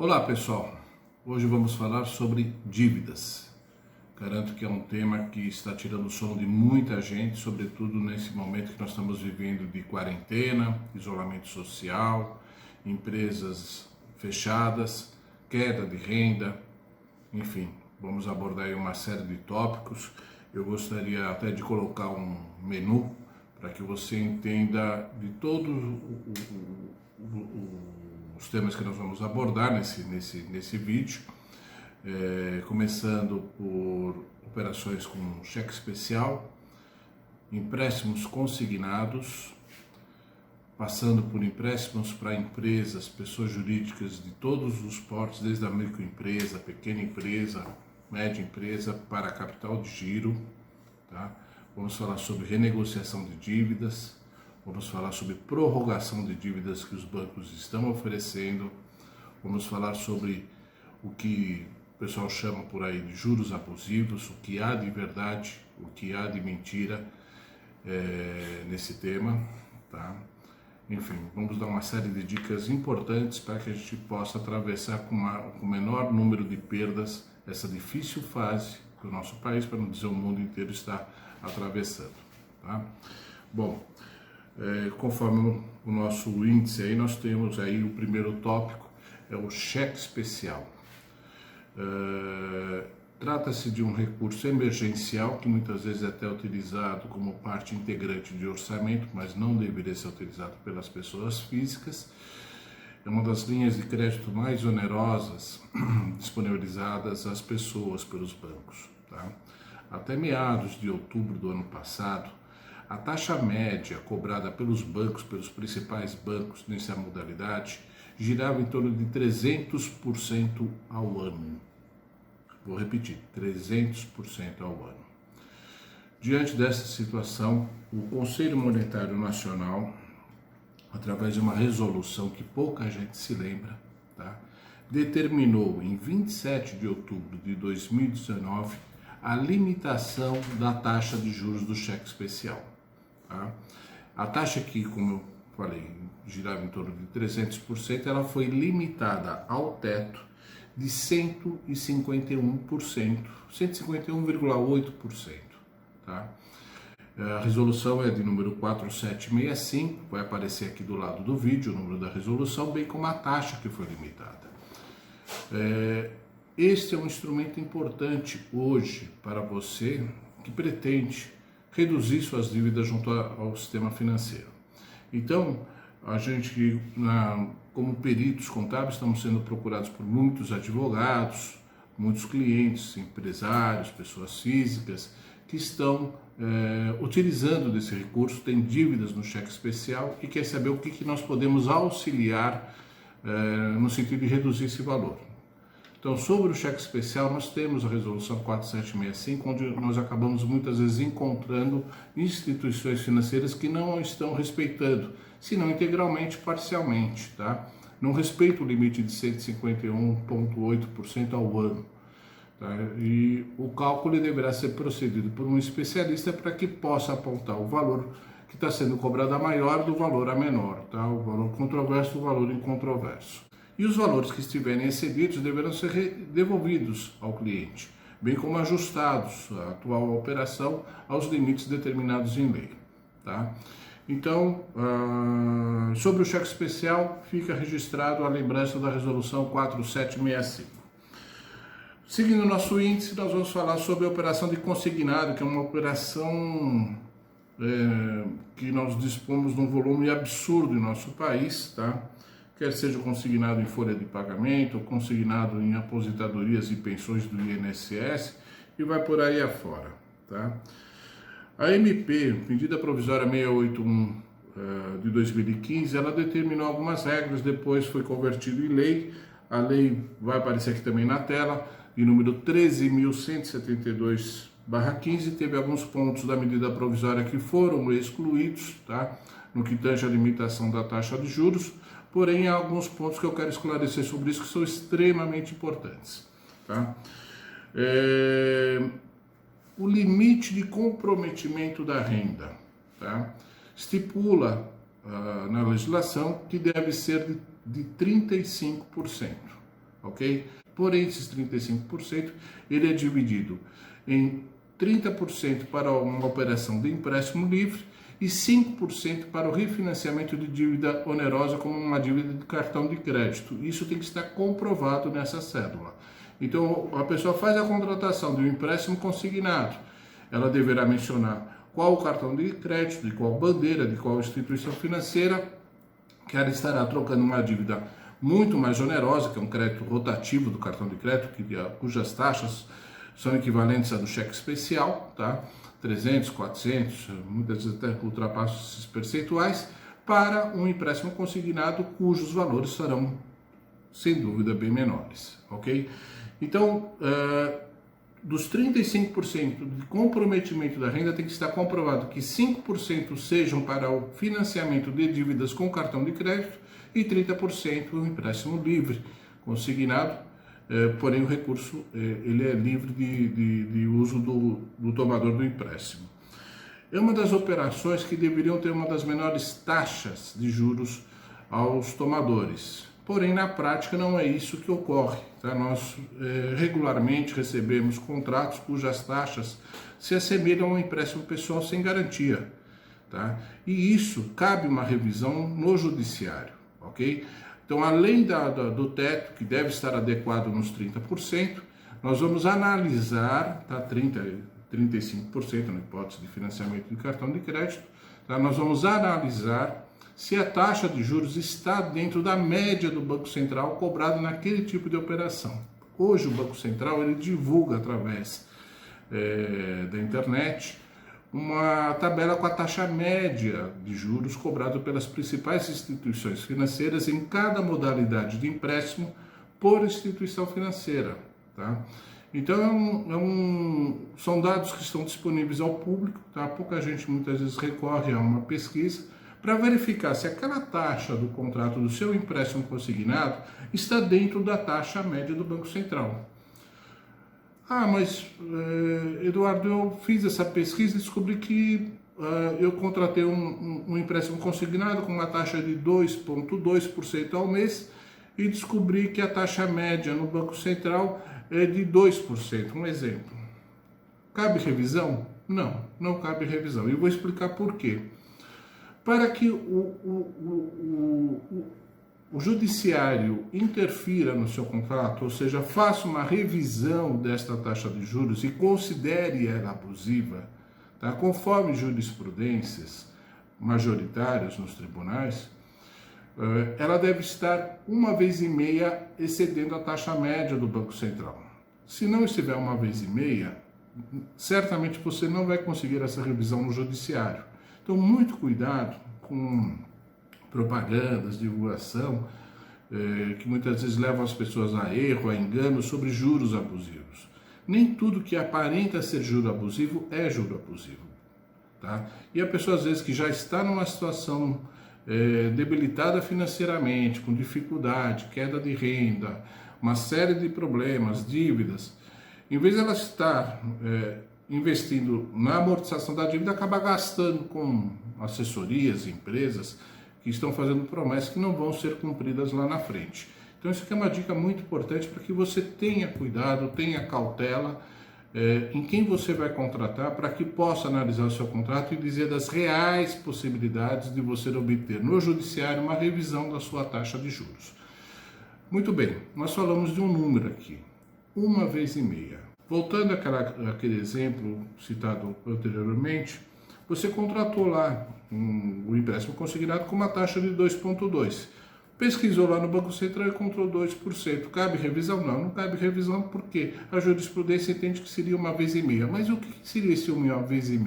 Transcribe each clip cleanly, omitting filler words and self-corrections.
Olá pessoal, hoje vamos falar sobre dívidas. Garanto que é um tema que está tirando o sono de muita gente, sobretudo nesse momento que nós estamos vivendo de quarentena, isolamento social, empresas fechadas, queda de renda, enfim, vamos abordar aí uma série de tópicos. Eu gostaria até de colocar um menu para que você entenda de todos os temas que nós vamos abordar nesse vídeo, começando por operações com cheque especial, empréstimos consignados, passando por empréstimos para empresas, pessoas jurídicas de todos os portes, desde a microempresa, pequena empresa, média empresa, para capital de giro, tá? Vamos falar sobre renegociação de dívidas, vamos falar sobre prorrogação de dívidas que os bancos estão oferecendo, vamos falar sobre o que o pessoal chama por aí de juros abusivos, o que há de verdade, o que há de mentira nesse tema, tá? Enfim, vamos dar uma série de dicas importantes para que a gente possa atravessar com o menor número de perdas essa difícil fase que o nosso país, para não dizer o mundo inteiro, está atravessando, tá? Bom, conforme o nosso índice aí, nós temos aí o primeiro tópico, é o cheque especial. Trata-se de um recurso emergencial que muitas vezes é até utilizado como parte integrante de orçamento, mas não deveria ser utilizado pelas pessoas físicas. É uma das linhas de crédito mais onerosas disponibilizadas às pessoas pelos bancos, tá? Até meados de outubro do ano passado, a taxa média cobrada pelos bancos, pelos principais bancos nessa modalidade, girava em torno de 300% ao ano. Vou repetir, 300% ao ano. Diante dessa situação, o Conselho Monetário Nacional, através de uma resolução que pouca gente se lembra, tá, determinou em 27 de outubro de 2019 a limitação da taxa de juros do cheque especial. Tá? A taxa que, como eu falei, girava em torno de 300%, ela foi limitada ao teto de 151%, 151,8%. Tá? A resolução é de número 4765, vai aparecer aqui do lado do vídeo o número da resolução, bem como a taxa que foi limitada. Este é um instrumento importante hoje para você que pretende reduzir suas dívidas junto ao sistema financeiro. Então, a gente, como peritos contábeis, estamos sendo procurados por muitos advogados, muitos clientes, empresários, pessoas físicas, que estão utilizando desse recurso, têm dívidas no cheque especial e quer saber o que nós podemos auxiliar no sentido de reduzir esse valor. Então, sobre o cheque especial, nós temos a resolução 4765, onde nós acabamos muitas vezes encontrando instituições financeiras que não estão respeitando, se não integralmente, parcialmente, tá? Não respeita o limite de 151,8% ao ano. Tá? E o cálculo deverá ser procedido por um especialista para que possa apontar o valor que está sendo cobrado a maior do valor a menor, tá? O valor controverso do valor incontroverso. E os valores que estiverem excedidos deverão ser devolvidos ao cliente, bem como ajustados a atual operação aos limites determinados em lei. Tá? Então, sobre o cheque especial, fica registrado a lembrança da resolução 4765. Seguindo o nosso índice, nós vamos falar sobre a operação de consignado, que é uma operação que nós dispomos de um volume absurdo em nosso país, tá? Quer seja consignado em folha de pagamento, ou consignado em aposentadorias e pensões do INSS, e vai por aí afora. Tá? A MP, Medida Provisória 681 de 2015, ela determinou algumas regras, depois foi convertido em lei. A lei vai aparecer aqui também na tela, de número 13.172/15, teve alguns pontos da medida provisória que foram excluídos, tá? No que tange a limitação da taxa de juros. Porém, há alguns pontos que eu quero esclarecer sobre isso que são extremamente importantes. Tá? O limite de comprometimento da renda, tá? Estipula na legislação que deve ser de 35%. ok? Porém, esses 35%, ele é dividido em 30% para uma operação de empréstimo livre e 5% para o refinanciamento de dívida onerosa, como uma dívida de cartão de crédito. Isso tem que estar comprovado nessa cédula. Então, a pessoa faz a contratação de um empréstimo consignado, ela deverá mencionar qual o cartão de crédito, de qual bandeira, de qual instituição financeira, que ela estará trocando uma dívida muito mais onerosa, que é um crédito rotativo do cartão de crédito, cujas taxas são equivalentes a do cheque especial, tá? 300, 400, muitas vezes até ultrapassam esses percentuais, para um empréstimo consignado cujos valores serão, sem dúvida, bem menores, ok? Então, dos 35% de comprometimento da renda, tem que estar comprovado que 5% sejam para o financiamento de dívidas com cartão de crédito e 30% o empréstimo livre, consignado, porém o recurso ele é livre de uso do tomador do empréstimo. É uma das operações que deveriam ter uma das menores taxas de juros aos tomadores. Porém, na prática, não é isso que ocorre. Tá? Nós regularmente recebemos contratos cujas taxas se assemelham a um empréstimo pessoal sem garantia. Tá? E isso cabe uma revisão no judiciário. Ok? Então, além do teto, que deve estar adequado nos 30%, nós vamos analisar, tá? 35% na hipótese de financiamento de cartão de crédito, tá? Nós vamos analisar se a taxa de juros está dentro da média do Banco Central cobrado naquele tipo de operação. Hoje o Banco Central ele divulga através da internet uma tabela com a taxa média de juros cobrado pelas principais instituições financeiras em cada modalidade de empréstimo por instituição financeira. Tá? Então são dados que estão disponíveis ao público, tá? Pouca gente muitas vezes recorre a uma pesquisa para verificar se aquela taxa do contrato do seu empréstimo consignado está dentro da taxa média do Banco Central. Ah, mas Eduardo, eu fiz essa pesquisa e descobri que eu contratei um empréstimo consignado com uma taxa de 2,2% ao mês e descobri que a taxa média no Banco Central é de 2%. Um exemplo. Cabe revisão? Não, não cabe revisão. E eu vou explicar por quê. Para que o judiciário interfira no seu contrato, ou seja, faça uma revisão desta taxa de juros e considere ela abusiva, tá? Conforme jurisprudências majoritárias nos tribunais, ela deve estar 1,5 vezes excedendo a taxa média do Banco Central. Se não estiver 1,5 vezes, certamente você não vai conseguir essa revisão no judiciário. Então, muito cuidado com propagandas, divulgação, que muitas vezes levam as pessoas a erro, a engano sobre juros abusivos. Nem tudo que aparenta ser juro abusivo é juro abusivo. Tá? E a pessoa, às vezes, que já está numa situação debilitada financeiramente, com dificuldade, queda de renda, uma série de problemas, dívidas, em vez de ela estar investindo na amortização da dívida, acaba gastando com assessorias, empresas que estão fazendo promessas que não vão ser cumpridas lá na frente. Então isso aqui é uma dica muito importante para que você tenha cuidado, tenha cautela em quem você vai contratar, para que possa analisar o seu contrato e dizer das reais possibilidades de você obter no judiciário uma revisão da sua taxa de juros. Muito bem, nós falamos de um número aqui, 1,5 vezes. Voltando àquele exemplo citado anteriormente, você contratou lá um empréstimo consignado com uma taxa de 2,2%. Pesquisou lá no Banco Central e encontrou 2%. Cabe revisão? Não, não cabe revisão porque a jurisprudência entende que seria 1,5 vezes. Mas o que seria esse 1,5 vezes?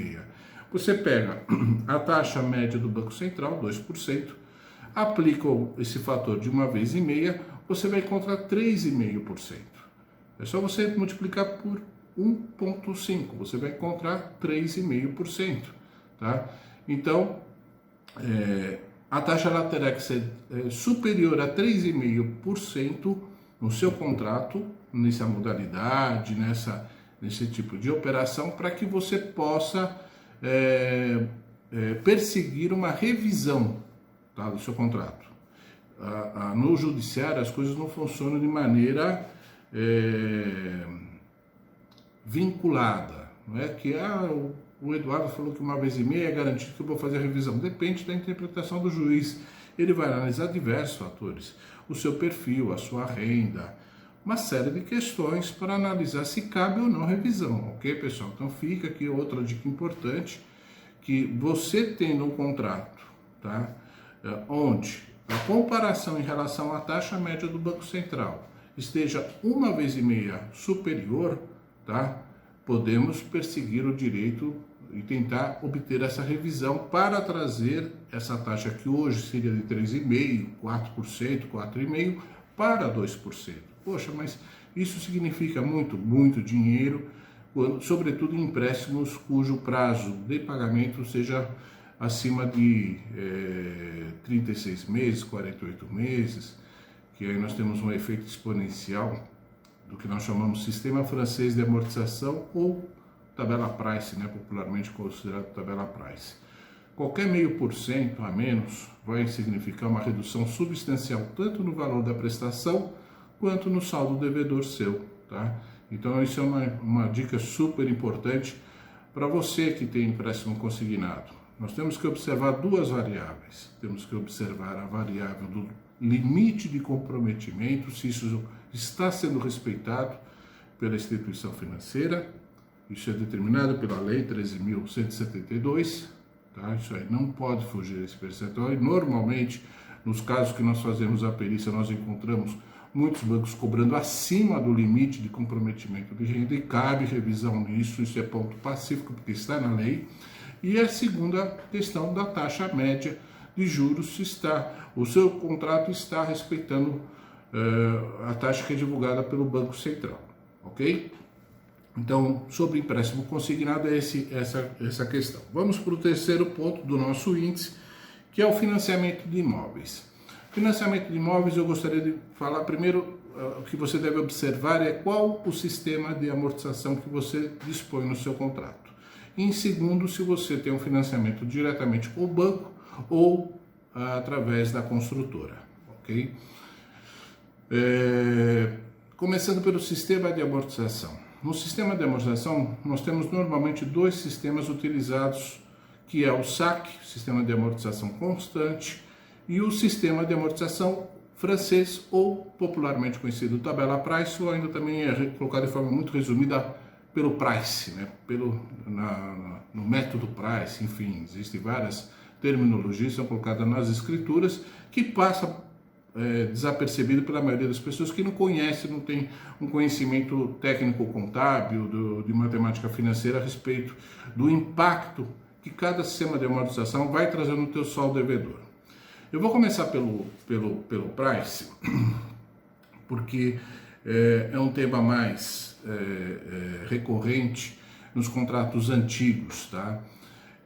Você pega a taxa média do Banco Central, 2%, aplica esse fator de 1,5 vezes, você vai encontrar 3,5%. É só você multiplicar por 1,5, você vai encontrar 3,5%. Tá? Então, a taxa ela terá que ser superior a 3,5% no seu contrato, nessa modalidade, nesse tipo de operação, para que você possa perseguir uma revisão, tá, do seu contrato. no judiciário as coisas não funcionam de maneira vinculada. Não é que o Eduardo falou que 1,5 é garantido que eu vou fazer a revisão. Depende da interpretação do juiz. Ele vai analisar diversos fatores. O seu perfil, a sua renda, uma série de questões para analisar se cabe ou não revisão. Ok, pessoal? Então fica aqui outra dica importante, que você tendo um contrato, tá? Onde a comparação em relação à taxa média do Banco Central esteja 1,5 superior, tá? Podemos perseguir o direito e tentar obter essa revisão para trazer essa taxa que hoje seria de 3,5%, 4%, 4,5% para 2%. Poxa, mas isso significa muito dinheiro, sobretudo em empréstimos cujo prazo de pagamento seja acima de 36 meses, 48 meses, que aí nós temos um efeito exponencial do que nós chamamos sistema francês de amortização ou tabela price, né, popularmente considerado tabela price. Qualquer 0,5% a menos vai significar uma redução substancial tanto no valor da prestação quanto no saldo devedor seu, tá? Então isso é uma dica super importante para você que tem empréstimo consignado. Nós temos que observar duas variáveis. Temos que observar a variável do limite de comprometimento, se isso está sendo respeitado pela instituição financeira. Isso é determinado pela Lei 13.172, tá? Isso aí não pode fugir desse percentual. E normalmente, nos casos que nós fazemos a perícia, nós encontramos muitos bancos cobrando acima do limite de comprometimento de renda e cabe revisão nisso. Isso é ponto pacífico porque está na lei. E a segunda questão da taxa média de juros, se o seu contrato está respeitando a taxa que é divulgada pelo Banco Central, ok? Então, sobre empréstimo consignado é essa questão. Vamos para o terceiro ponto do nosso índice, que é o financiamento de imóveis. Financiamento de imóveis, eu gostaria de falar primeiro, o que você deve observar é qual o sistema de amortização que você dispõe no seu contrato. E em segundo, se você tem um financiamento diretamente com o banco ou através da construtora, ok? Começando pelo sistema de amortização. No sistema de amortização, nós temos normalmente dois sistemas utilizados, que é o SAC, Sistema de Amortização Constante, e o Sistema de Amortização Francês, ou popularmente conhecido tabela price, ou ainda também é colocado de forma muito resumida pelo price, né? No método price, enfim, existem várias terminologias que são colocadas nas escrituras, que passam desapercebido pela maioria das pessoas que não conhecem, não tem um conhecimento técnico-contábil, de matemática financeira a respeito do impacto que cada sistema de amortização vai trazer no teu saldo devedor. Eu vou começar pelo price, porque é um tema mais recorrente nos contratos antigos, tá?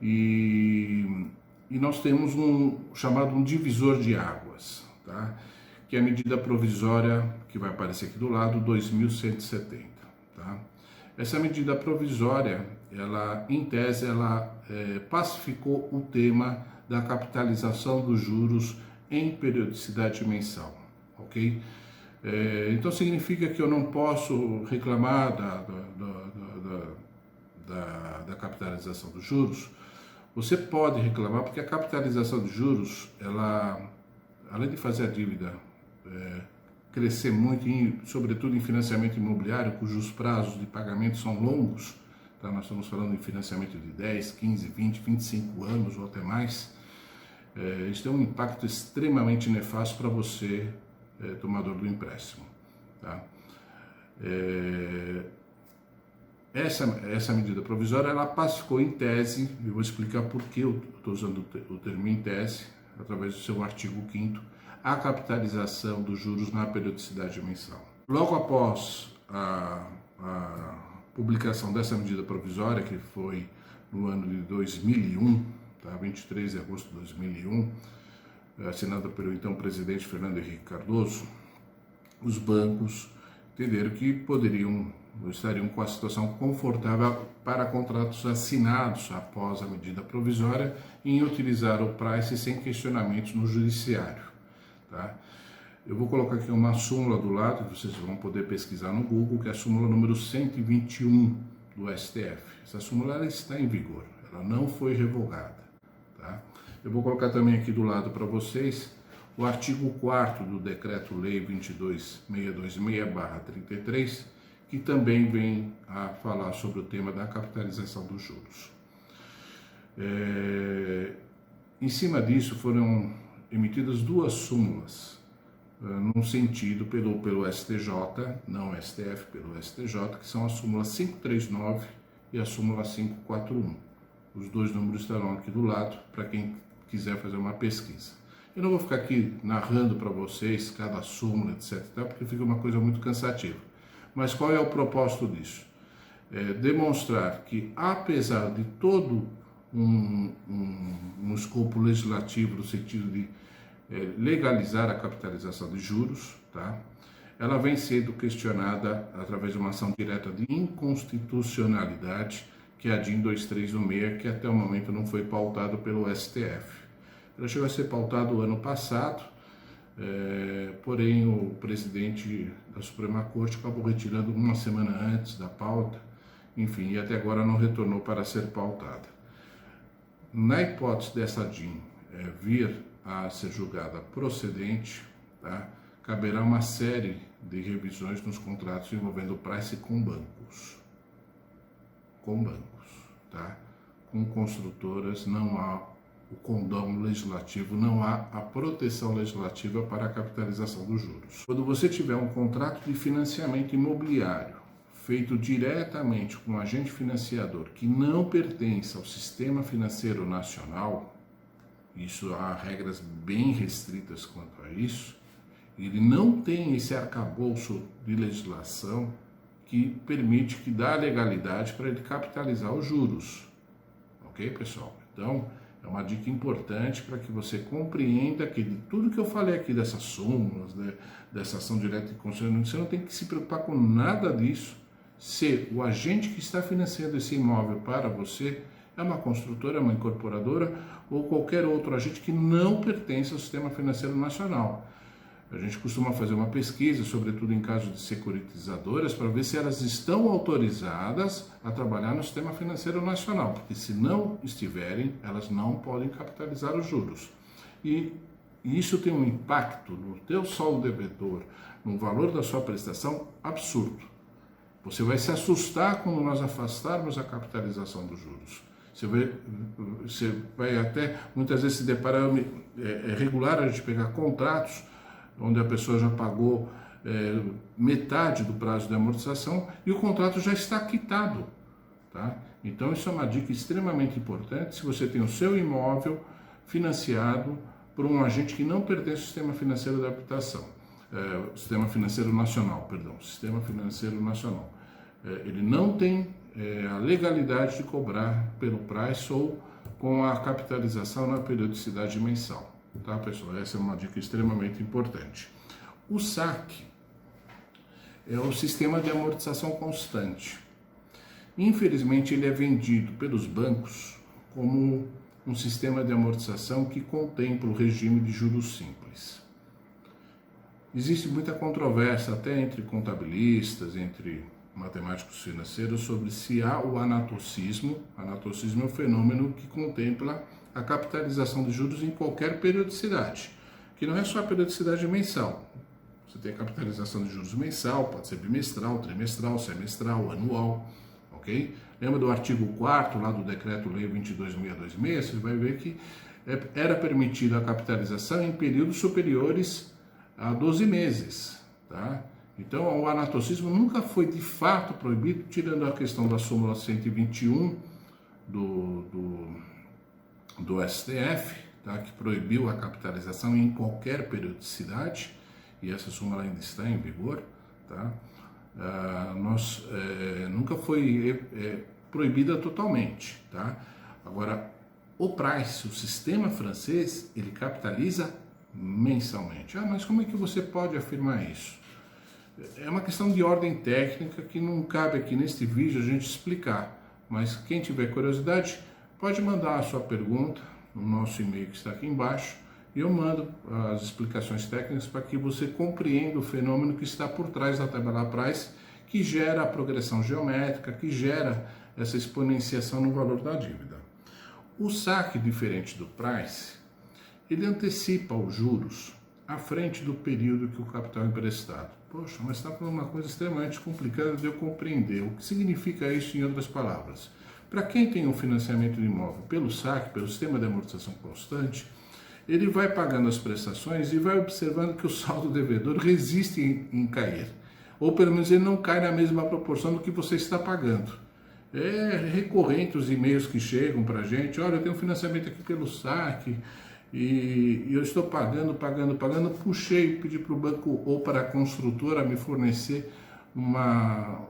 E nós temos um divisor de águas, tá? Que é a medida provisória que vai aparecer aqui do lado, 2170, tá? Essa medida provisória, ela, em tese, pacificou o tema da capitalização dos juros em periodicidade mensal, ok? Então significa que eu não posso reclamar da capitalização dos juros. Você pode reclamar porque a capitalização dos juros, ela, além de fazer a dívida crescer muito, sobretudo em financiamento imobiliário, cujos prazos de pagamento são longos, tá? Nós estamos falando de financiamento de 10, 15, 20, 25 anos ou até mais, isso tem um impacto extremamente nefasto para você, tomador do empréstimo, tá? Essa medida provisória, ela pacificou em tese, eu vou explicar por que eu estou usando o termo em tese, através do seu artigo 5º, a capitalização dos juros na periodicidade mensal. Logo após a publicação dessa medida provisória, que foi no ano de 2001, tá? 23 de agosto de 2001, assinada pelo então presidente Fernando Henrique Cardoso, os bancos entenderam que estariam com a situação confortável para contratos assinados após a medida provisória em utilizar o price sem questionamentos no judiciário, tá? Eu vou colocar aqui uma súmula do lado, que vocês vão poder pesquisar no Google, que é a súmula número 121 do STF. Essa súmula ela está em vigor, ela não foi revogada, tá? Eu vou colocar também aqui do lado para vocês o artigo 4º do Decreto-Lei 22.626/33, que também vem a falar sobre o tema da capitalização dos juros. Em cima disso foram emitidas duas súmulas, num sentido pelo STJ, não STF, pelo STJ, que são a súmula 539 e a súmula 541. Os dois números estarão aqui do lado para quem quiser fazer uma pesquisa. Eu não vou ficar aqui narrando para vocês cada súmula, etc, porque fica uma coisa muito cansativa. Mas qual é o propósito disso? Demonstrar que, apesar de todo um escopo legislativo no sentido de legalizar a capitalização de juros, tá? Ela vem sendo questionada através de uma ação direta de inconstitucionalidade, que é a DIN 2316, que até o momento não foi pautado pelo STF. Ela chegou a ser pautada o ano passado, porém o presidente da Suprema Corte acabou retirando uma semana antes da pauta, enfim, e até agora não retornou para ser pautada. Na hipótese dessa DIN vir a ser julgada procedente, tá, caberá uma série de revisões nos contratos envolvendo price com bancos. Tá? Com construtoras não há o condão legislativo, não há a proteção legislativa para a capitalização dos juros. Quando você tiver um contrato de financiamento imobiliário feito diretamente com um agente financiador que não pertence ao sistema financeiro nacional, isso há regras bem restritas quanto a isso, ele não tem esse arcabouço de legislação que permite, que dá legalidade para ele capitalizar os juros. Ok, pessoal? Então, é uma dica importante para que você compreenda que de tudo que eu falei aqui dessas súmulas, dessa ação direta de conselho, você não tem que se preocupar com nada disso se o agente que está financiando esse imóvel para você é uma construtora, uma incorporadora ou qualquer outro agente que não pertence ao sistema financeiro nacional. A gente costuma fazer uma pesquisa, sobretudo em casos de securitizadoras, para ver se elas estão autorizadas a trabalhar no sistema financeiro nacional, porque se não estiverem, elas não podem capitalizar os juros. E isso tem um impacto no teu saldo devedor, no valor da sua prestação, absurdo. Você vai se assustar quando nós afastarmos a capitalização dos juros. Você vai até, muitas vezes, se deparar, é regular a gente pegar contratos onde a pessoa já pagou metade do prazo de amortização e o contrato já está quitado, tá? Então isso é uma dica extremamente importante se você tem o seu imóvel financiado por um agente que não pertence ao sistema financeiro da habitação, sistema financeiro nacional, perdão, sistema financeiro nacional. Ele não tem a legalidade de cobrar pelo price ou com a capitalização na periodicidade mensal. Tá, pessoal? Essa é uma dica extremamente importante. O SAC é o sistema de amortização constante. Infelizmente, ele é vendido pelos bancos como um sistema de amortização que contempla o regime de juros simples. Existe muita controvérsia até entre contabilistas, entre matemáticos financeiros, sobre se há o anatocismo. Anatocismo é um fenômeno que contempla a capitalização de juros em qualquer periodicidade, que não é só a periodicidade mensal. Você tem a capitalização de juros mensal, pode ser bimestral, trimestral, semestral, anual, ok? Lembra do artigo 4º lá do Decreto-Lei 22.626? Você vai ver que era permitida a capitalização em períodos superiores a 12 meses, tá? Então, o anatocismo nunca foi de fato proibido, tirando a questão da súmula 121 do STF, tá, que proibiu a capitalização em qualquer periodicidade, e essa súmula ainda está em vigor, tá? Nunca foi proibida totalmente, tá? Agora, o price, o sistema francês, ele capitaliza mensalmente. Mas como é que você pode afirmar isso? É uma questão de ordem técnica que não cabe aqui neste vídeo a gente explicar, mas quem tiver curiosidade pode mandar a sua pergunta no nosso e-mail que está aqui embaixo e eu mando as explicações técnicas para que você compreenda o fenômeno que está por trás da tabela Price, que gera a progressão geométrica, que gera essa exponenciação no valor da dívida. O saque, diferente do Price, ele antecipa os juros à frente do período que o capital é emprestado. Poxa, mas está falando uma coisa extremamente complicada de eu compreender. O que significa isso em outras palavras? Para quem tem um financiamento de imóvel pelo saque, pelo sistema de amortização constante, ele vai pagando as prestações e vai observando que o saldo devedor resiste em cair. Ou pelo menos ele não cai na mesma proporção do que você está pagando. É recorrente os e-mails que chegam para a gente: olha, eu tenho um financiamento aqui pelo saque e eu estou pagando, puxei, pedi para o banco ou para a construtora me fornecer uma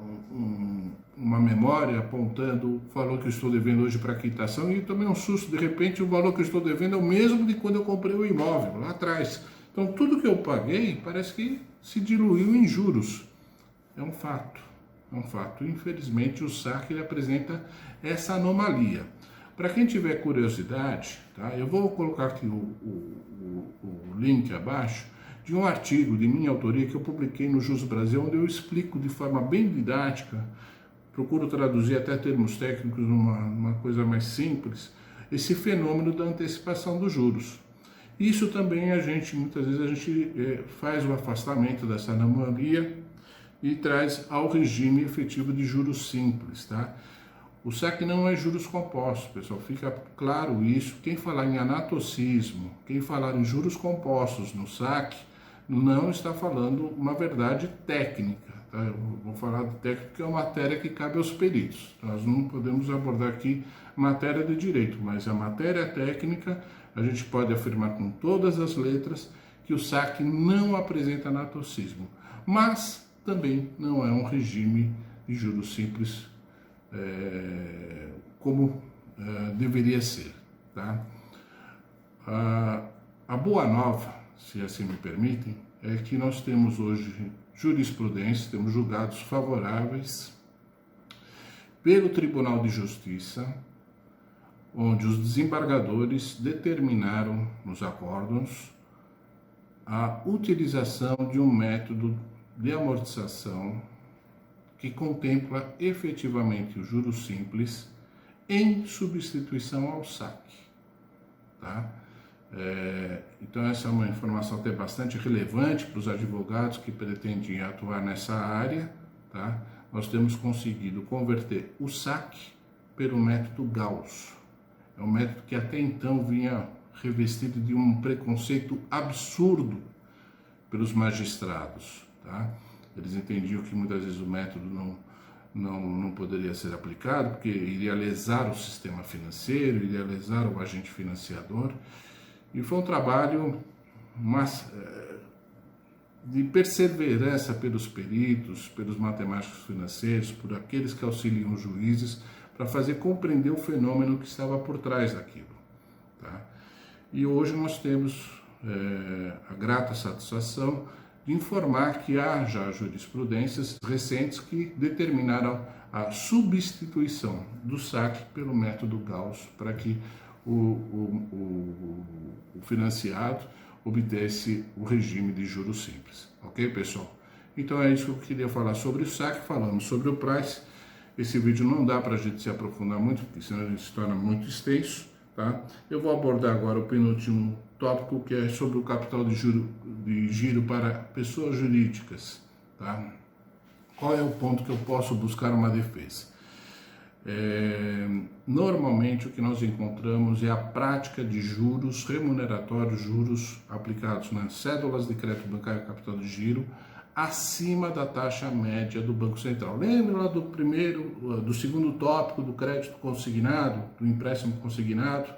memória apontando o valor que eu estou devendo hoje para quitação, e tomei um susto. De repente o valor que eu estou devendo é o mesmo de quando eu comprei o imóvel lá atrás. Então tudo que eu paguei parece que se diluiu em juros. É um fato. Infelizmente o saque ele apresenta essa anomalia. Para quem tiver curiosidade, tá? Eu vou colocar aqui o link abaixo de um artigo de minha autoria que eu publiquei no Jus Brasil, onde eu explico de forma bem didática, procuro traduzir até termos técnicos numa coisa mais simples, esse fenômeno da antecipação dos juros. Isso também muitas vezes a gente faz o afastamento dessa anomalia e traz ao regime efetivo de juros simples, tá? O saque não é juros compostos, pessoal, fica claro isso. Quem falar em anatocismo, quem falar em juros compostos no saque, não está falando uma verdade técnica, tá? Eu vou falar de técnica, que é uma matéria que cabe aos peritos. Nós não podemos abordar aqui matéria de direito, mas a matéria técnica, a gente pode afirmar com todas as letras que o saque não apresenta anatocismo, mas também não é um regime de juros simples como deveria ser, tá? A boa nova, se assim me permitem, é que nós temos hoje jurisprudência, temos julgados favoráveis pelo Tribunal de Justiça, onde os desembargadores determinaram nos acórdãos a utilização de um método de amortização que contempla efetivamente o juros simples em substituição ao saque, tá? Então essa é uma informação até bastante relevante para os advogados que pretendem atuar nessa área, tá? Nós temos conseguido converter o saque pelo método Gauss. É um método que até então vinha revestido de um preconceito absurdo pelos magistrados, tá? Eles entendiam que muitas vezes o método não poderia ser aplicado, porque iria lesar o sistema financeiro, iria lesar o agente financiador. E foi um trabalho de perseverança pelos peritos, pelos matemáticos financeiros, por aqueles que auxiliam os juízes, para fazer compreender o fenômeno que estava por trás daquilo, tá? E hoje nós temos a grata satisfação de informar que há já jurisprudências recentes que determinaram a substituição do saque pelo método Gauss para que o financiado obtesse o regime de juros simples. Ok, pessoal? Então é isso que eu queria falar sobre o saque. Falamos sobre o Price. Esse vídeo não dá para a gente se aprofundar muito, porque senão ele se torna muito extenso, tá? Eu vou abordar agora o penúltimo tópico, que é sobre o capital de giro para pessoas jurídicas, tá? Qual é o ponto que eu posso buscar uma defesa? Normalmente o que nós encontramos é a prática de juros remuneratórios, juros aplicados nas cédulas de crédito bancário e capital de giro, acima da taxa média do Banco Central. Lembra lá do segundo tópico do crédito consignado, do empréstimo consignado?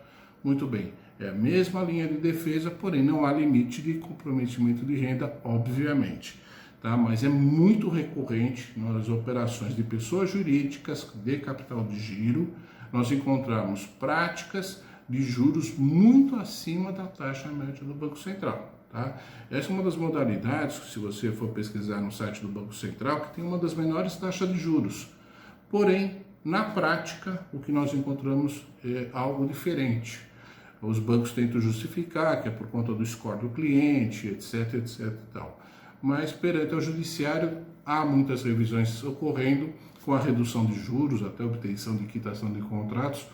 Muito bem, é a mesma linha de defesa, porém não há limite de comprometimento de renda, obviamente, tá? Mas é muito recorrente nas operações de pessoas jurídicas de capital de giro, nós encontramos práticas de juros muito acima da taxa média do Banco Central. Tá? Essa é uma das modalidades, se você for pesquisar no site do Banco Central, que tem uma das menores taxas de juros. Porém, na prática, o que nós encontramos é algo diferente. os bancos tentam justificar que é por conta do score do cliente, etc, etc e tal. Mas perante o judiciário há muitas revisões ocorrendo com a redução de juros até a obtenção de quitação de contratos,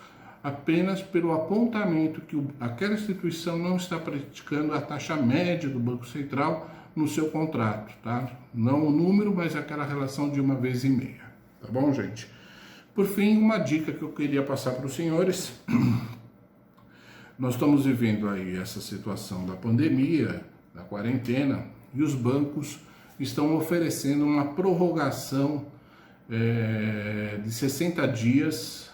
apenas pelo apontamento que aquela instituição não está praticando a taxa média do Banco Central no seu contrato, tá? Não o número, mas aquela relação de 1,5 vezes, tá bom, gente? Por fim, uma dica que eu queria passar para os senhores. Nós estamos vivendo aí essa situação da pandemia, da quarentena, e os bancos estão oferecendo uma prorrogação de 60 dias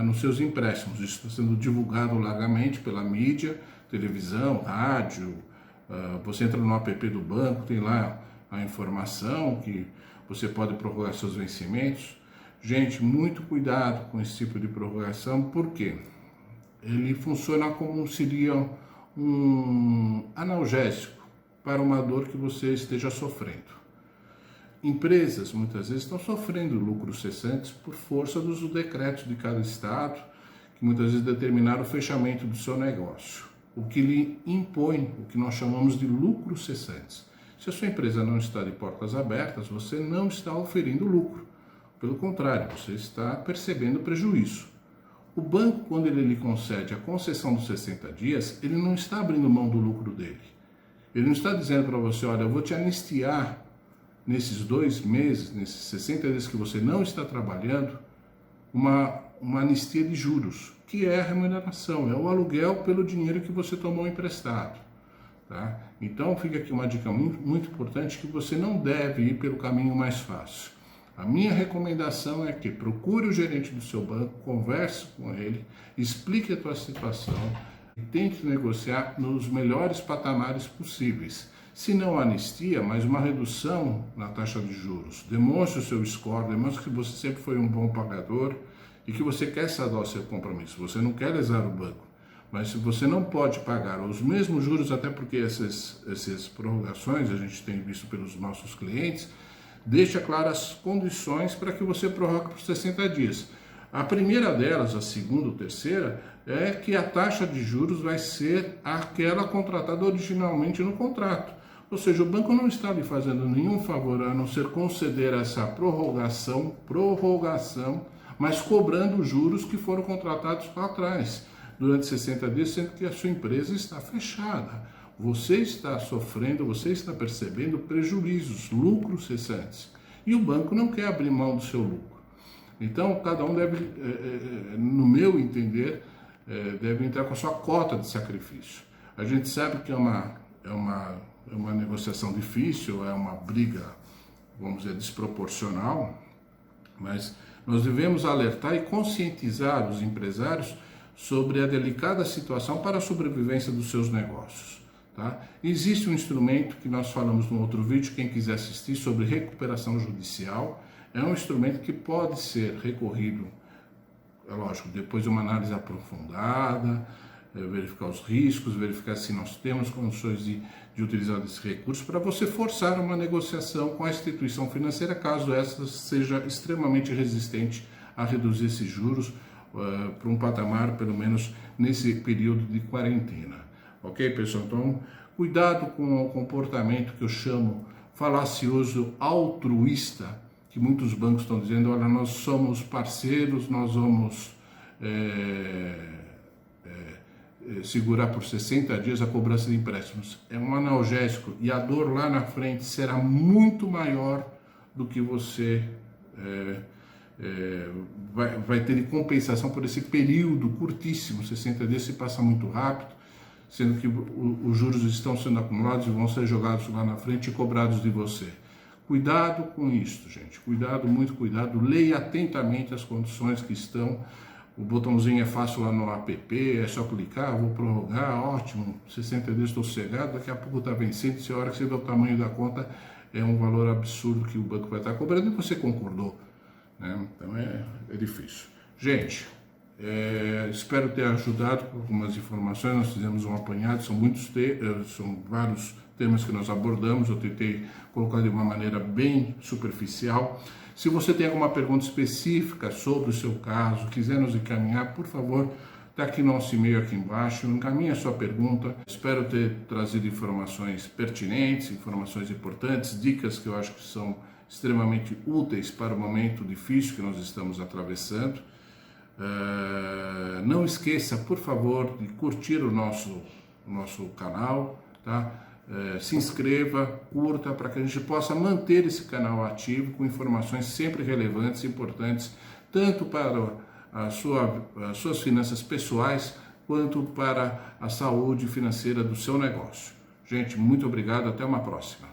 nos seus empréstimos. Isso está sendo divulgado largamente pela mídia, televisão, rádio. Você entra no app do banco, tem lá a informação que você pode prorrogar seus vencimentos. Gente, muito cuidado com esse tipo de prorrogação, porque ele funciona como seria um analgésico para uma dor que você esteja sofrendo. Empresas, muitas vezes, estão sofrendo lucros cessantes por força dos decretos de cada estado, que muitas vezes determinaram o fechamento do seu negócio, o que lhe impõe o que nós chamamos de lucros cessantes. Se a sua empresa não está de portas abertas, você não está oferindo lucro. Pelo contrário, você está percebendo prejuízo. O banco, quando ele lhe concede a concessão dos 60 dias, ele não está abrindo mão do lucro dele. Ele não está dizendo para você, olha, eu vou te anistiar nesses 2 meses, nesses 60 dias que você não está trabalhando, uma anistia de juros, que é a remuneração, é o aluguel pelo dinheiro que você tomou emprestado. Tá? Então fica aqui uma dica muito importante, que você não deve ir pelo caminho mais fácil. A minha recomendação é que procure o gerente do seu banco, converse com ele, explique a tua situação e tente negociar nos melhores patamares possíveis. Se não anistia, mas uma redução na taxa de juros. Demonstre o seu score, demonstre que você sempre foi um bom pagador e que você quer saldar o seu compromisso. Você não quer lesar o banco. Mas se você não pode pagar os mesmos juros, até porque essas prorrogações a gente tem visto pelos nossos clientes, deixa claras as condições para que você prorrogue por 60 dias. A primeira delas, a segunda ou terceira, é que a taxa de juros vai ser aquela contratada originalmente no contrato. Ou seja, o banco não está lhe fazendo nenhum favor a não ser conceder essa prorrogação, mas cobrando os juros que foram contratados lá atrás, durante 60 dias, sendo que a sua empresa está fechada. Você está sofrendo, você está percebendo prejuízos, lucros cessantes. E o banco não quer abrir mão do seu lucro. Então, cada um deve, no meu entender, deve entrar com a sua cota de sacrifício. A gente sabe que é uma negociação difícil, é uma briga, vamos dizer, desproporcional, mas nós devemos alertar e conscientizar os empresários sobre a delicada situação para a sobrevivência dos seus negócios. Tá? Existe um instrumento que nós falamos no outro vídeo, quem quiser assistir, sobre recuperação judicial. É um instrumento que pode ser recorrido, é lógico, depois de uma análise aprofundada, verificar os riscos, verificar se nós temos condições de utilizar esse recurso para você forçar uma negociação com a instituição financeira, caso essa seja extremamente resistente a reduzir esses juros para um patamar, pelo menos nesse período de quarentena. Ok, pessoal? Então, cuidado com o comportamento que eu chamo falacioso altruísta, que muitos bancos estão dizendo, olha, nós somos parceiros, nós vamos segurar por 60 dias a cobrança de empréstimos. É um analgésico e a dor lá na frente será muito maior do que você vai ter de compensação por esse período curtíssimo. 60 dias se passa muito rápido, sendo que os juros estão sendo acumulados e vão ser jogados lá na frente e cobrados de você. Cuidado com isso, gente. Cuidado, muito cuidado. Leia atentamente as condições que estão. O botãozinho é fácil lá no app, é só clicar, vou prorrogar, ótimo, 60 dias estou sossegado, daqui a pouco está vencendo, se a hora que você vê o tamanho da conta, é um valor absurdo que o banco vai estar cobrando e você concordou. Né? Então é difícil. Gente, espero ter ajudado com algumas informações. Nós fizemos um apanhado, são vários temas que nós abordamos, eu tentei colocar de uma maneira bem superficial. Se você tem alguma pergunta específica sobre o seu caso, quiser nos encaminhar, por favor, Está aqui nosso e-mail aqui embaixo, encaminhe a sua pergunta. Espero ter trazido informações pertinentes, informações importantes, dicas que eu acho que são extremamente úteis para o momento difícil que nós estamos atravessando. Não esqueça, por favor, de curtir o nosso canal, tá? Se inscreva, curta, para que a gente possa manter esse canal ativo com informações sempre relevantes e importantes, tanto para as suas finanças pessoais, quanto para a saúde financeira do seu negócio. Gente, muito obrigado, até uma próxima.